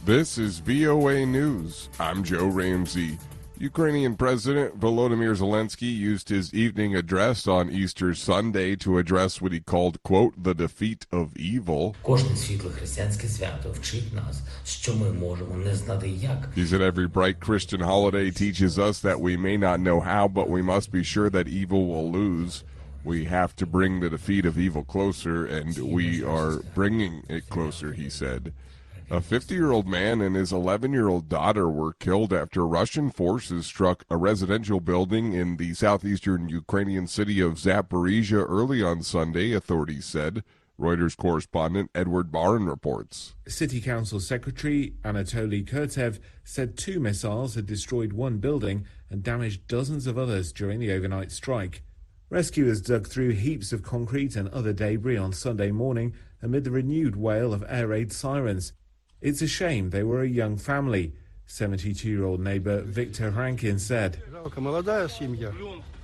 This is VOA News. I'm Joe Ramsey. Ukrainian President Volodymyr Zelensky used his evening address on Easter Sunday to address what he called, quote, the defeat of evil. Кожне світле християнське свято вчить нас, що ми можемо не знати як. He said every bright Christian holiday teaches us that we may not know how, but we must be sure that evil will lose. We have to bring the defeat of evil closer, and we are bringing it closer, he said. A 50-year-old man and his 11-year-old daughter were killed after Russian forces struck a residential building in the southeastern Ukrainian city of Zaporizhia early on Sunday, authorities said. Reuters correspondent Edward Barron reports. City Council Secretary Anatoly Kurtev said 2 missiles had destroyed one building and damaged dozens of others during the overnight strike. Rescuers dug through heaps of concrete and other debris on Sunday morning amid the renewed wail of air raid sirens. It's a shame they were a young family, 72-year-old neighbor Viktor Rankin said.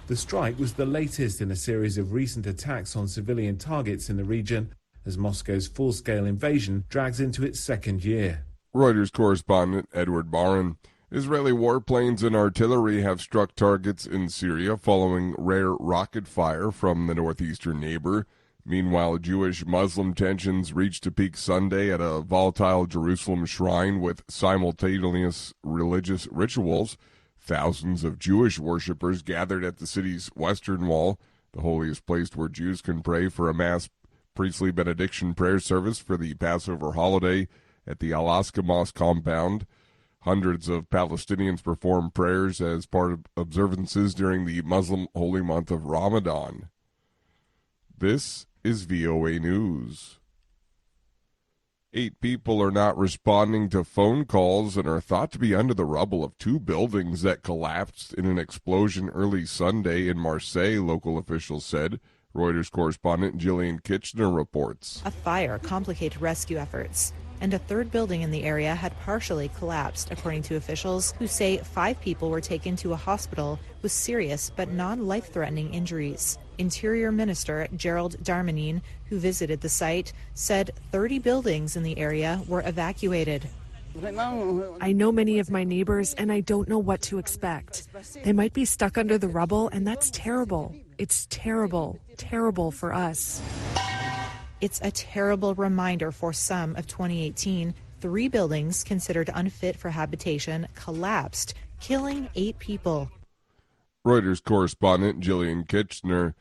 The strike was the latest in a series of recent attacks on civilian targets in the region as Moscow's full-scale invasion drags into its second year. Reuters correspondent Edward Barron. Israeli warplanes and artillery have struck targets in Syria following rare rocket fire from the northeastern neighbor. Meanwhile, Jewish-Muslim tensions reached a peak Sunday at a volatile Jerusalem shrine with simultaneous religious rituals. Thousands of Jewish worshippers gathered at the city's western wall, the holiest place where Jews can pray for a mass priestly benediction prayer service for the Passover holiday at the Al-Aqsa Mosque compound. Hundreds of Palestinians performed prayers as part of observances during the Muslim holy month of Ramadan. This is VOA News. 8 people are not responding to phone calls and are thought to be under the rubble of 2 buildings that collapsed in an explosion early Sunday in Marseille, local officials said. Reuters correspondent Jillian Kitchener reports. A fire complicated rescue efforts, and a 3rd building in the area had partially collapsed, according to officials who say 5 people were taken to a hospital with serious but non-life-threatening injuries. Interior Minister Gerald Darmanin, who visited the site, said 30 buildings in the area were evacuated. I know many of my neighbors, and I don't know what to expect. They might be stuck under the rubble, and that's terrible. It's terrible, terrible for us. It's a terrible reminder for some of 2018. 3 buildings considered unfit for habitation collapsed, killing 8 people. Reuters correspondent Jillian Kitchener.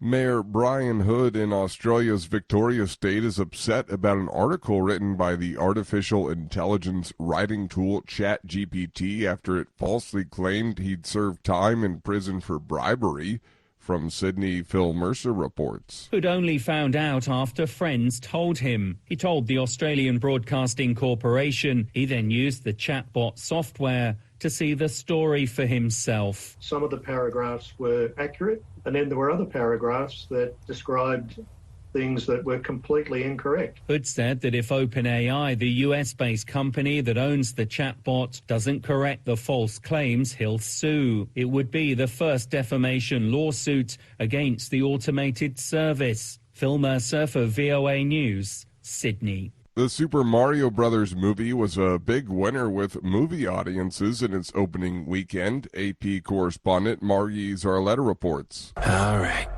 Mayor Brian Hood in Australia's Victoria State is upset about an article written by the artificial intelligence writing tool ChatGPT after it falsely claimed he'd served time in prison for bribery. From Sydney, Phil Mercer reports. Hood only found out after friends told him. He told the Australian Broadcasting Corporation. He then used the chatbot software to see the story for himself. Some of the paragraphs were accurate, and then there were other paragraphs that described things that were completely incorrect. Hood said that if OpenAI, the US-based company that owns the chatbot, doesn't correct the false claims, he'll sue. It would be the first defamation lawsuit against the automated service. Phil Mercer for VOA News, Sydney. The Super Mario Brothers movie was a big winner with movie audiences in its opening weekend. AP correspondent Margie Zarletta reports. All right.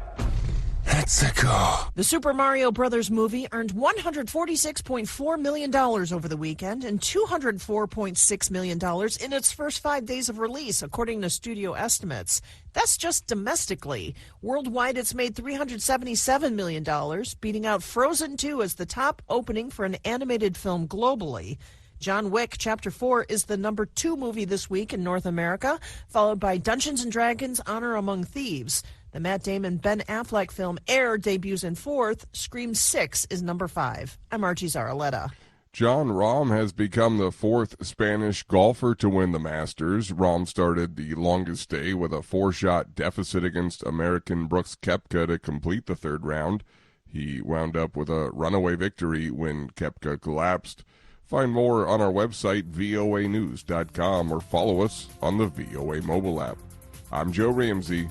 Let's go. The Super Mario Brothers movie earned $146.4 million over the weekend and $204.6 million in its first 5 days of release, according to studio estimates. That's just domestically. Worldwide, it's made $377 million, beating out Frozen 2 as the top opening for an animated film globally. John Wick Chapter 4 is the number 2 movie this week in North America, followed by Dungeons & Dragons Honor Among Thieves. The Matt Damon-Ben Affleck film Air debuts in 4th. Scream 6 is number 5. I'm Archie Zaraletta. Jon Rahm has become the 4th Spanish golfer to win the Masters. Rahm started the longest day with a 4-shot deficit against American Brooks Koepka to complete the 3rd round. He wound up with a runaway victory when Koepka collapsed. Find more on our website, voanews.com, or follow us on the VOA mobile app. I'm Joe Ramsey.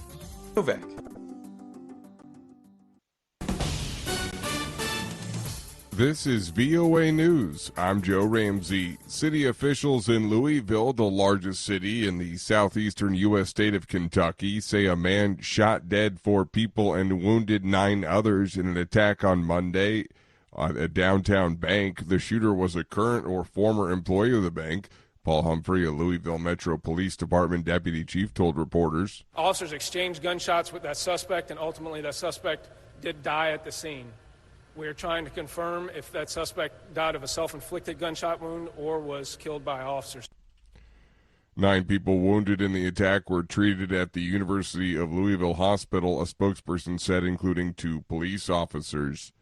This is VOA News. I'm Joe Ramsey. City officials in Louisville, the largest city in the southeastern U.S. state of Kentucky, say a man shot dead 4 people and wounded 9 others in an attack on Monday at a downtown bank. The shooter was a current or former employee of the bank. Paul Humphrey, a Louisville Metro Police Department deputy chief, told reporters. Officers exchanged gunshots with that suspect, and ultimately that suspect did die at the scene. We are trying to confirm if that suspect died of a self-inflicted gunshot wound or was killed by officers. 9 people wounded in the attack were treated at the University of Louisville Hospital, a spokesperson said, including 2 police officers.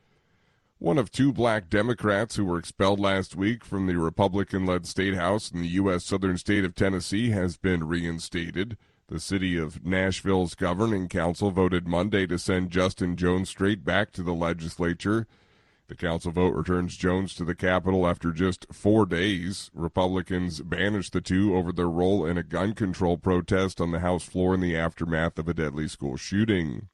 One of 2 black Democrats who were expelled last week from the Republican-led state house in the U.S. southern state of Tennessee has been reinstated. The city of Nashville's governing council voted Monday to send Justin Jones straight back to the legislature. The council vote returns Jones to the Capitol after just 4 days. Republicans banished the 2 over their role in a gun control protest on the House floor in the aftermath of a deadly school shooting.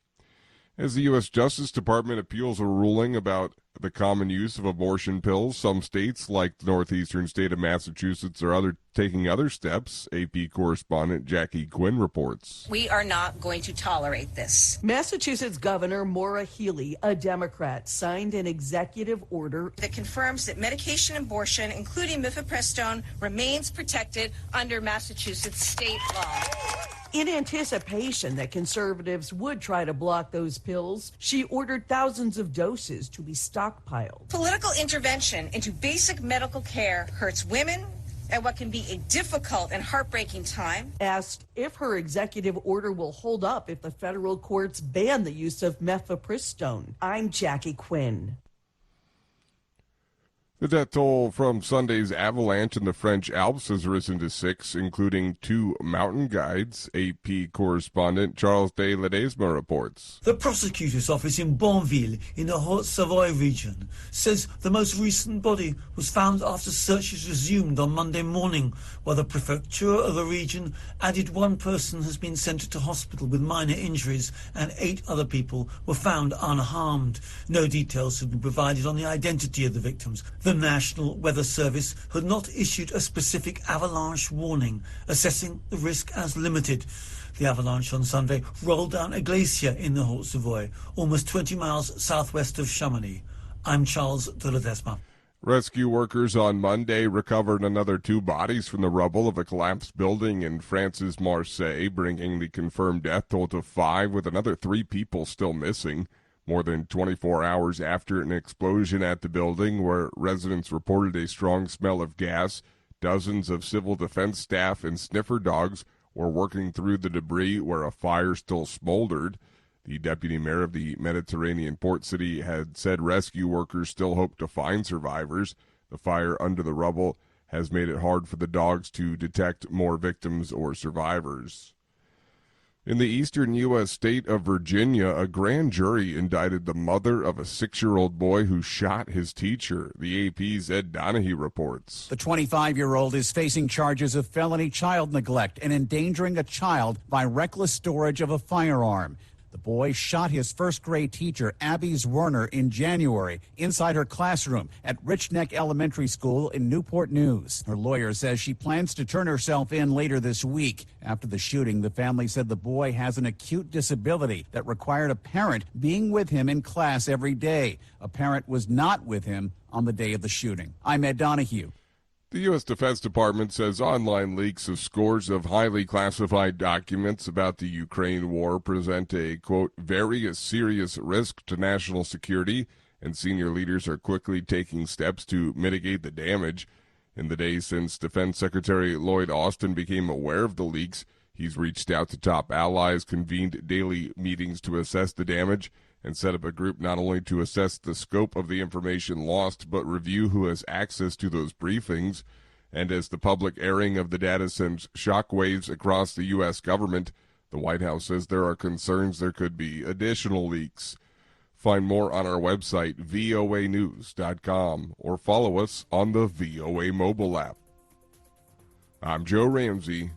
As the U.S. Justice Department appeals a ruling about the common use of abortion pills, some states, like the northeastern state of Massachusetts, are taking other steps. AP correspondent Jackie Quinn reports. We are not going to tolerate this. Massachusetts Governor Maura Healey, a Democrat, signed an executive order that confirms that medication abortion, including mifepristone, remains protected under Massachusetts state law. In anticipation that conservatives would try to block those pills, she ordered thousands of doses to be stockpiled. Political intervention into basic medical care hurts women at what can be a difficult and heartbreaking time. Asked if her executive order will hold up if the federal courts ban the use of mifepristone. I'm Jackie Quinn. The death toll from Sunday's avalanche in the French Alps has risen to 6, including 2 mountain guides. AP correspondent Charles de Ledesma reports. The prosecutor's office in Bonneville, in the Haute-Savoie region, says the most recent body was found after searches resumed on Monday morning, while the prefecture of the region added 1 person has been sent to hospital with minor injuries and 8 other people were found unharmed. No details have been provided on the identity of the victims. The National Weather Service had not issued a specific avalanche warning, assessing the risk as limited. The avalanche on Sunday rolled down a glacier in the Haute-Savoie, almost 20 miles southwest of Chamonix. I'm Charles de Ledesma. Rescue workers on Monday recovered another 2 bodies from the rubble of a collapsed building in France's Marseille, bringing the confirmed death toll to 5, with another 3 people still missing. More than 24 hours after an explosion at the building where residents reported a strong smell of gas, dozens of civil defense staff and sniffer dogs were working through the debris where a fire still smoldered. The deputy mayor of the Mediterranean port city had said rescue workers still hope to find survivors. The fire under the rubble has made it hard for the dogs to detect more victims or survivors. In the eastern U.S. state of Virginia, a grand jury indicted the mother of a 6-year-old boy who shot his teacher. The AP's Ed Donahue reports. The 25-year-old is facing charges of felony child neglect and endangering a child by reckless storage of a firearm. The boy shot his first-grade teacher, Abby Werner, in January inside her classroom at Rich Neck Elementary School in Newport News. Her lawyer says she plans to turn herself in later this week. After the shooting, the family said the boy has an acute disability that required a parent being with him in class every day. A parent was not with him on the day of the shooting. I'm Ed Donahue. The U.S. Defense Department says online leaks of scores of highly classified documents about the Ukraine war present a, quote, very serious risk to national security, and senior leaders are quickly taking steps to mitigate the damage. In the days since Defense Secretary Lloyd Austin became aware of the leaks, he's reached out to top allies, convened daily meetings to assess the damage, and set up a group not only to assess the scope of the information lost, but review who has access to those briefings. And as the public airing of the data sends shockwaves across the U.S. government, the White House says there are concerns there could be additional leaks. Find more on our website, voanews.com, or follow us on the VOA mobile app. I'm Joe Ramsey.